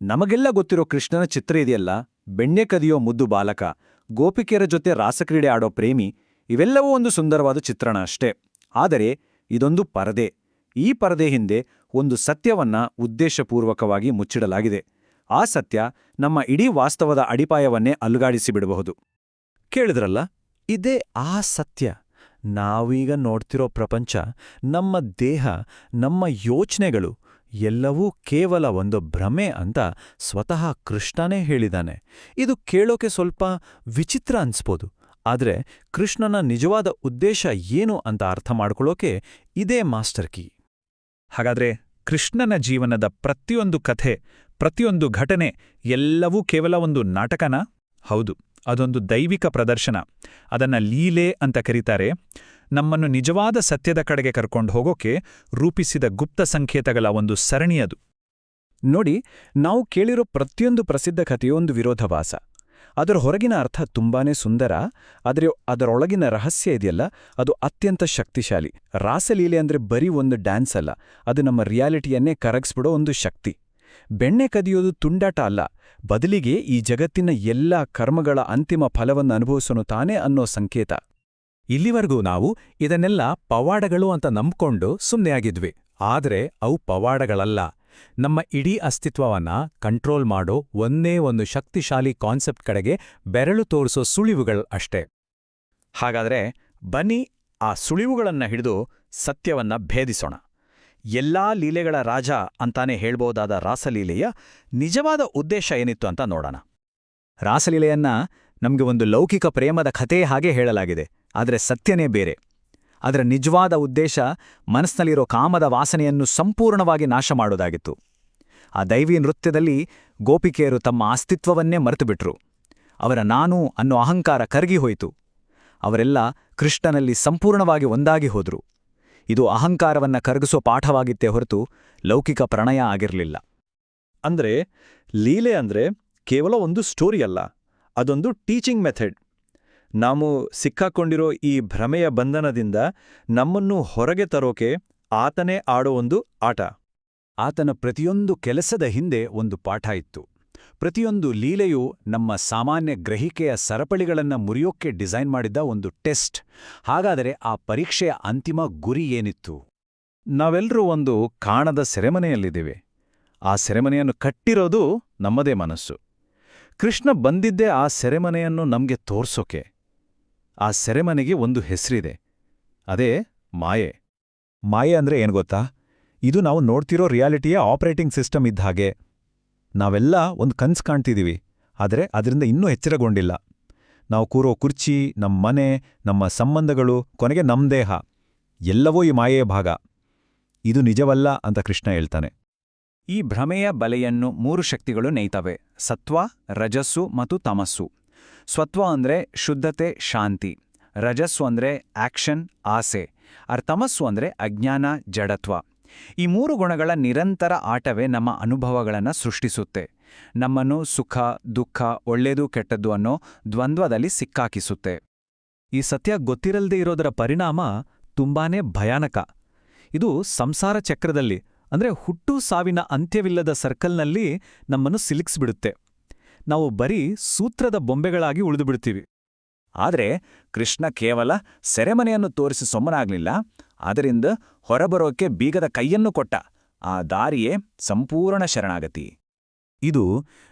ನಮಗೆಲ್ಲ ಗೊತ್ತಿರೋ ಕೃಷ್ಣನ ಚಿತ್ರ ಇದೆಯಲ್ಲ, ಬೆಣ್ಣೆ ಕದಿಯೋ ಮುದ್ದು ಬಾಲಕ, ಗೋಪಿಕೆಯರ ಜೊತೆ ರಾಸಕ್ರೀಡೆ ಆಡೋ ಪ್ರೇಮಿ, ಇವೆಲ್ಲವೂ ಒಂದು ಸುಂದರವಾದ ಚಿತ್ರಣ ಅಷ್ಟೇ. ಆದರೆ ಇದೊಂದು ಪರದೆ. ಈ ಪರದೆ ಹಿಂದೆ ಒಂದು ಸತ್ಯವನ್ನ ಉದ್ದೇಶಪೂರ್ವಕವಾಗಿ ಮುಚ್ಚಿಡಲಾಗಿದೆ. ಆ ಸತ್ಯ ನಮ್ಮ ಇಡೀ ವಾಸ್ತವದ ಅಡಿಪಾಯವನ್ನೇ ಅಲುಗಾಡಿಸಿಬಿಡಬಹುದು. ಕೇಳಿದ್ರಲ್ಲ, ಇದೇ ಆ ಸತ್ಯ. ನಾವೀಗ ನೋಡ್ತಿರೋ ಪ್ರಪಂಚ, ನಮ್ಮ ದೇಹ, ನಮ್ಮ ಯೋಚನೆಗಳು ಎಲ್ಲವೂ ಕೇವಲ ಒಂದು ಭ್ರಮೆ ಅಂತ ಸ್ವತಃ ಕೃಷ್ಣನೇ ಹೇಳಿದಾನೆ. ಇದು ಕೇಳೋಕೆ ಸ್ವಲ್ಪ ವಿಚಿತ್ರ ಅನ್ಸ್ಬೋದು, ಆದ್ರೆ ಕೃಷ್ಣನ ನಿಜವಾದ ಉದ್ದೇಶ ಏನು ಅಂತ ಅರ್ಥ ಮಾಡ್ಕೊಳ್ಳೋಕೆ ಇದೇ ಮಾಸ್ಟರ್ ಕೀ. ಹಾಗಾದ್ರೆ ಕೃಷ್ಣನ ಜೀವನದ ಪ್ರತಿಯೊಂದು ಕಥೆ, ಪ್ರತಿಯೊಂದು ಘಟನೆ ಎಲ್ಲವೂ ಕೇವಲ ಒಂದು ನಾಟಕನಾ? ಹೌದು, ಅದೊಂದು ದೈವಿಕ ಪ್ರದರ್ಶನ. ಅದನ್ನ ಲೀಲೆ ಅಂತ ಕರೀತಾರೆ. ನಮ್ಮನ್ನು ನಿಜವಾದ ಸತ್ಯದ ಕಡೆಗೆ ಕರ್ಕೊಂಡು ಹೋಗೋಕೆ ರೂಪಿಸಿದ ಗುಪ್ತ ಸಂಕೇತಗಳ ಒಂದು ಸರಣಿಯದು. ನೋಡಿ, ನಾವು ಕೇಳಿರೋ ಪ್ರತಿಯೊಂದು ಪ್ರಸಿದ್ಧ ಕಥೆಯೂ ಒಂದು ವಿರೋಧಾಭಾಸ. ಅದರ ಹೊರಗಿನ ಅರ್ಥ ತುಂಬಾನೇ ಸುಂದರ, ಆದರೆ ಅದರೊಳಗಿನ ರಹಸ್ಯ ಇದೆಯಲ್ಲ, ಅದು ಅತ್ಯಂತ ಶಕ್ತಿಶಾಲಿ. ರಾಸಲೀಲೆ ಅಂದ್ರೆ ಬರೀ ಒಂದು ಡ್ಯಾನ್ಸ್ ಅಲ್ಲ, ಅದು ನಮ್ಮ ರಿಯಾಲಿಟಿಯನ್ನೇ ಕರಗಿಸ್ಬಿಡೋ ಒಂದು ಶಕ್ತಿ. ಬೆಣ್ಣೆ ಕದಿಯೋದು ತುಂಡಾಟ ಅಲ್ಲ, ಬದಲಿಗೆ ಈ ಜಗತ್ತಿನ ಎಲ್ಲಾ ಕರ್ಮಗಳ ಅಂತಿಮ ಫಲವನ್ನು ಅನುಭವಿಸೋನು ತಾನೇ ಅನ್ನೋ ಸಂಕೇತ. ಇಲ್ಲಿವರೆಗೂ ನಾವು ಇದನ್ನೆಲ್ಲ ಪವಾಡಗಳು ಅಂತ ನಂಬ್ಕೊಂಡು ಸುಮ್ಮನೆ ಆಗಿದ್ವಿ. ಆದರೆ ಅವು ಪವಾಡಗಳಲ್ಲ, ನಮ್ಮ ಇಡೀ ಅಸ್ತಿತ್ವವನ್ನ ಕಂಟ್ರೋಲ್ ಮಾಡೋ ಒಂದೇ ಒಂದು ಶಕ್ತಿಶಾಲಿ ಕಾನ್ಸೆಪ್ಟ್ ಕಡೆಗೆ ಬೆರಳು ತೋರಿಸೋ ಸುಳಿವುಗಳು ಅಷ್ಟೇ. ಹಾಗಾದ್ರೆ ಬನ್ನಿ ಆ ಸುಳಿವುಗಳನ್ನ ಹಿಡಿದು ಸತ್ಯವನ್ನ ಭೇದಿಸೋಣ. ಎಲ್ಲಾ ಲೀಲೆಗಳ ರಾಜ ಅಂತಾನೆ ಹೇಳ್ಬೋದಾದ ರಾಸಲೀಲೆಯ ನಿಜವಾದ ಉದ್ದೇಶ ಏನಿತ್ತು ಅಂತ ನೋಡೋಣ. ರಾಸಲೀಲೆಯನ್ನ ನಮಗೆ ಒಂದು ಲೌಕಿಕ ಪ್ರೇಮದ ಕಥೆ ಹಾಗೆ ಹೇಳಲಾಗಿದೆ, ಆದರೆ ಸತ್ಯನೇ ಬೇರೆ. ಅದರ ನಿಜವಾದ ಉದ್ದೇಶ ಮನಸ್ಸಿನಲ್ಲಿರೋ ಕಾಮದ ವಾಸನೆಯನ್ನು ಸಂಪೂರ್ಣವಾಗಿ ನಾಶ ಮಾಡೋದಾಗಿತ್ತು. ಆ ದೈವಿ ನೃತ್ಯದಲ್ಲಿ ಗೋಪಿಕೆಯರು ತಮ್ಮ ಅಸ್ತಿತ್ವವನ್ನೇ ಮರೆತುಬಿಟ್ರು. ಅವರ ನಾನು ಅನ್ನೋ ಅಹಂಕಾರ ಕರಗಿ ಹೋಯಿತು. ಅವರೆಲ್ಲ ಕೃಷ್ಣನಲ್ಲಿ ಸಂಪೂರ್ಣವಾಗಿ ಒಂದಾಗಿ ಹೋದ್ರು. ಇದು ಅಹಂಕಾರವನ್ನ ಕರಗಿಸೋ ಪಾಠವಾಗಿತ್ತೇ ಹೊರತು ಲೌಕಿಕ ಪ್ರಣಯ ಆಗಿರಲಿಲ್ಲ. ಅಂದ್ರೆ ಲೀಲೆ ಅಂದ್ರೆ ಕೇವಲ ಒಂದು ಸ್ಟೋರಿ ಅಲ್ಲ, ಅದೊಂದು ಟೀಚಿಂಗ್ ಮೆಥಡ್. ನಾವು ಸಿಕ್ಕಾಕೊಂಡಿರೋ ಈ ಭ್ರಮೆಯ ಬಂಧನದಿಂದ ನಮ್ಮನ್ನು ಹೊರಗೆ ತರೋಕೆ ಆತನೇ ಆಡೋ ಒಂದು ಆಟ. ಆತನ ಪ್ರತಿಯೊಂದು ಕೆಲಸದ ಹಿಂದೆ ಒಂದು ಪಾಠ ಇತ್ತು. ಪ್ರತಿಯೊಂದು ಲೀಲೆಯೂ ನಮ್ಮ ಸಾಮಾನ್ಯ ಗ್ರಹಿಕೆಯ ಸರಪಳಿಗಳನ್ನ ಮುರಿಯೋಕ್ಕೆ ಡಿಸೈನ್ ಮಾಡಿದ್ದ ಒಂದು ಟೆಸ್ಟ್. ಹಾಗಾದರೆ ಆ ಪರೀಕ್ಷೆಯ ಅಂತಿಮ ಗುರಿ ಏನಿತ್ತು? ನಾವೆಲ್ಲರೂ ಒಂದು ಕಾಣದ ಸೆರೆಮನೆಯಲ್ಲಿದ್ದೇವೆ. ಆ ಸೆರೆಮನೆಯನ್ನು ಕಟ್ಟಿರೋದು ನಮ್ಮದೇ ಮನಸ್ಸು. ಕೃಷ್ಣ ಬಂದಿದ್ದೇ ಆ ಸೆರೆಮನೆಯನ್ನು ನಮಗೆ ತೋರ್ಸೋಕೆ. ಆ ಸೆರೆಮನೆಗೆ ಒಂದು ಹೆಸರಿದೆ, ಅದೇ ಮಾಯೆ. ಮಾಯೆ ಅಂದ್ರೆ ಏನು ಗೊತ್ತಾ? ಇದು ನಾವು ನೋಡ್ತಿರೋ ರಿಯಾಲಿಟಿಯ ಆಪರೇಟಿಂಗ್ ಸಿಸ್ಟಮ್ ಇದ್ದ ಹಾಗೆ. ನಾವೆಲ್ಲ ಒಂದು ಕನ್ಸು ಕಾಣ್ತಿದ್ದೀವಿ, ಆದರೆ ಅದರಿಂದ ಇನ್ನೂ ಎಚ್ಚರಗೊಂಡಿಲ್ಲ. ನಾವು ಕೂರೋ ಕುರ್ಚಿ, ನಮ್ಮ ಮನೆ, ನಮ್ಮ ಸಂಬಂಧಗಳು, ಕೊನೆಗೆ ನಮ್ಮ ದೇಹ ಎಲ್ಲವೂ ಈ ಮಾಯೆಯ ಭಾಗ. ಇದು ನಿಜವಲ್ಲ ಅಂತ ಕೃಷ್ಣ ಹೇಳ್ತಾನೆ. ಈ ಭ್ರಮೆಯ ಬಲೆಯನ್ನು 3 ಶಕ್ತಿಗಳು ನೇಯ್ತವೆ: ಸತ್ವ, ರಜಸ್ಸು ಮತ್ತು ತಮಸ್ಸು. ಸತ್ವ ಅಂದ್ರೆ ಶುದ್ಧತೆ, ಶಾಂತಿ. ರಜಸ್ಸು ಅಂದ್ರೆ ಆಕ್ಷನ್, ಆಸೆ. ತಮಸ್ಸು ಅಂದ್ರೆ ಅಜ್ಞಾನ, ಜಡತ್ವ. ಈ 3 ಗುಣಗಳ ನಿರಂತರ ಆಟವೇ ನಮ್ಮ ಅನುಭವಗಳನ್ನು ಸೃಷ್ಟಿಸುತ್ತೆ. ನಮ್ಮನ್ನು ಸುಖ, ದುಃಖ, ಒಳ್ಳೆಯದು, ಕೆಟ್ಟದ್ದು ಅನ್ನೋ ದ್ವಂದ್ವದಲ್ಲಿ ಸಿಕ್ಕಾಕಿಸುತ್ತೆ. ಈ ಸತ್ಯ ಗೊತ್ತಿರಲ್ದೇ ಇರೋದರ ಪರಿಣಾಮ ತುಂಬಾನೇ ಭಯಾನಕ. ಇದು ಸಂಸಾರ ಚಕ್ರದಲ್ಲಿ, ಅಂದ್ರೆ ಹುಟ್ಟು ಸಾವಿನ ಅಂತ್ಯವಿಲ್ಲದ ಸರ್ಕಲ್ನಲ್ಲಿ ನಮ್ಮನ್ನು ಸಿಲುಕಿಸ್ಬಿಡುತ್ತೆ. ನಾವು ಬರೀ ಸೂತ್ರದ ಬೊಂಬೆಗಳಾಗಿ ಉಳಿದುಬಿಡ್ತೀವಿ. ಆದರೆ ಕೃಷ್ಣ ಕೇವಲ ಸೆರೆಮನೆಯನ್ನು ತೋರಿಸಿ ಸೊಮ್ಮನಾಗ್ಲಿಲ್ಲ, ಅದರಿಂದ ಹೊರಬರೋಕೆ ಬೀಗದ ಕೈಯನ್ನು ಕೊಟ್ಟ. ಆ ದಾರಿಯೇ ಸಂಪೂರ್ಣ ಶರಣಾಗತಿ. ಇದು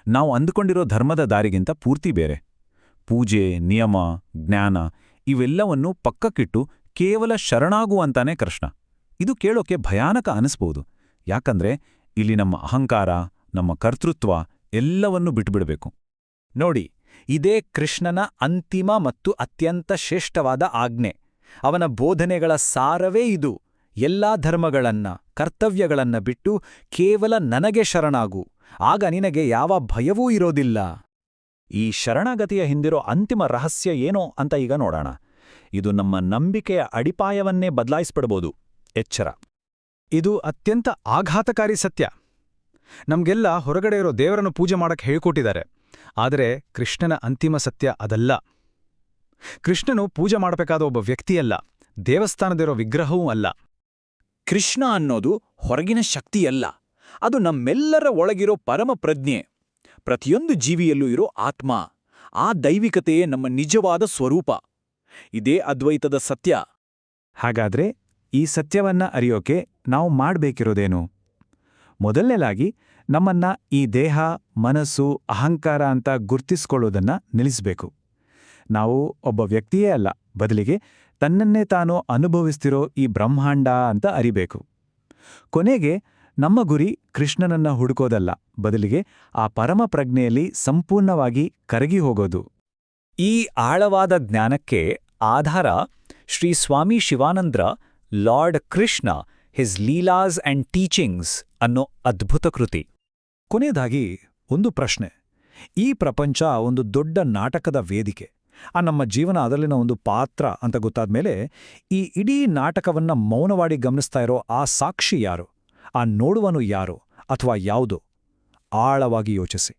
ನಾವು ಅಂದುಕೊಂಡಿರೋ ಧರ್ಮದ ದಾರಿಗಿಂತ ಪೂರ್ತಿ ಬೇರೆ. ಪೂಜೆ, ನಿಯಮ, ಜ್ಞಾನ ಇವೆಲ್ಲವನ್ನೂ ಪಕ್ಕಕ್ಕಿಟ್ಟು ಕೇವಲ ಶರಣಾಗುವಂತಾನೆ ಕೃಷ್ಣ. ಇದು ಕೇಳೋಕೆ ಭಯಾನಕ ಅನಿಸ್ಬೋದು, ಯಾಕಂದ್ರೆ ಇಲ್ಲಿ ನಮ್ಮ ಅಹಂಕಾರ, ನಮ್ಮ ಕರ್ತೃತ್ವ ಎಲ್ಲವನ್ನೂ ಬಿಟ್ಬಿಡಬೇಕು. ನೋಡಿ, ಇದೇ ಕೃಷ್ಣನ ಅಂತಿಮ ಮತ್ತು ಅತ್ಯಂತ ಶ್ರೇಷ್ಠವಾದ ಆಜ್ಞೆ. ಅವನ ಬೋಧನೆಗಳ ಸಾರವೇ ಇದು. ಎಲ್ಲಾ ಧರ್ಮಗಳನ್ನ, ಕರ್ತವ್ಯಗಳನ್ನ ಬಿಟ್ಟು ಕೇವಲ ನನಗೆ ಶರಣಾಗು, ಆಗ ನಿನಗೆ ಯಾವ ಭಯವೂ ಇರೋದಿಲ್ಲ. ಈ ಶರಣಾಗತಿಯ ಹಿಂದಿರೋ ಅಂತಿಮ ರಹಸ್ಯ ಏನೋ ಅಂತ ಈಗ ನೋಡೋಣ. ಇದು ನಮ್ಮ ನಂಬಿಕೆಯ ಅಡಿಪಾಯವನ್ನೇ ಬದಲಾಯಿಸ್ಬಿಡ್ಬೋದು. ಎಚ್ಚರ. ಇದು ಅತ್ಯಂತ ಆಘಾತಕಾರಿ ಸತ್ಯ. ನಮ್ಗೆಲ್ಲ ಹೊರಗಡೆ ಇರೋ ದೇವರನ್ನು ಪೂಜೆ ಮಾಡಕ್ಕೆ ಹೇಳ್ಕೊಟ್ಟಿದ್ದಾರೆ, ಆದರೆ ಕೃಷ್ಣನ ಅಂತಿಮ ಸತ್ಯ ಅದಲ್ಲ. ಕೃಷ್ಣನು ಪೂಜೆ ಮಾಡಬೇಕಾದ ಒಬ್ಬ ವ್ಯಕ್ತಿಯಲ್ಲ, ದೇವಸ್ಥಾನದಿರೋ ವಿಗ್ರಹವೂ ಅಲ್ಲ. ಕೃಷ್ಣ ಅನ್ನೋದು ಹೊರಗಿನ ಶಕ್ತಿಯಲ್ಲ, ಅದು ನಮ್ಮೆಲ್ಲರ ಒಳಗಿರೋ ಪರಮ ಪ್ರಜ್ಞೆ, ಪ್ರತಿಯೊಂದು ಜೀವಿಯಲ್ಲೂ ಇರೋ ಆತ್ಮ. ಆ ದೈವಿಕತೆಯೇ ನಮ್ಮ ನಿಜವಾದ ಸ್ವರೂಪ. ಇದೇ ಅದ್ವೈತದ ಸತ್ಯ. ಹಾಗಾದ್ರೆ ಈ ಸತ್ಯವನ್ನ ಅರಿಯೋಕೆ ನಾವು ಮಾಡ್ಬೇಕಿರೋದೇನು? ಮೊದಲನೇಲಾಗಿ ನಮ್ಮನ್ನ ಈ ದೇಹ, ಮನಸ್ಸು, ಅಹಂಕಾರ ಅಂತ ಗುರ್ತಿಸ್ಕೊಳ್ಳೋದನ್ನ ನಿಲ್ಲಿಸ್ಬೇಕು. ನಾವು ಒಬ್ಬ ವ್ಯಕ್ತಿಯೇ ಅಲ್ಲ, ಬದಲಿಗೆ ತನ್ನನ್ನೇ ತಾನು ಅನುಭವಿಸ್ತಿರೋ ಈ ಬ್ರಹ್ಮಾಂಡ ಅಂತ ಅರಿಬೇಕು. ಕೊನೆಗೆ ನಮ್ಮ ಗುರಿ ಕೃಷ್ಣನನ್ನ ಹುಡುಕೋದಲ್ಲ, ಬದಲಿಗೆ ಆ ಪರಮ ಪ್ರಜ್ಞೆಯಲ್ಲಿ ಸಂಪೂರ್ಣವಾಗಿ ಕರಗಿ ಹೋಗೋದು. ಈ ಆಳವಾದ ಜ್ಞಾನಕ್ಕೆ ಆಧಾರ ಶ್ರೀ ಸ್ವಾಮಿ ಶಿವಾನಂದ್ರ Lord Krishna his Lilas and teachings ಅನ್ನೋ ಅದ್ಭುತ ಕೃತಿ. ಕೊನೆಯದಾಗಿ ಒಂದು ಪ್ರಶ್ನೆ. ಈ ಪ್ರಪಂಚ ಒಂದು ದೊಡ್ಡ ನಾಟಕದ ವೇದಿಕೆ. ನಮ್ಮ ಜೀವನ ಅದರಲ್ಲಿನ ಒಂದು ಪಾತ್ರ ಅಂತ ಗೊತ್ತಾದ್ಮೇಲೆ ಈ ಇಡೀ ನಾಟಕವನ್ನ ಮೌನವಾಗಿ ಗಮನಿಸ್ತಾ ಇರೋ ಆ ಸಾಕ್ಷಿ ಯಾರು? ಆ ನೋಡುವನು ಯಾರು ಅಥವಾ ಯಾವುದೋ? ಆಳವಾಗಿ ಯೋಚಿಸಿ.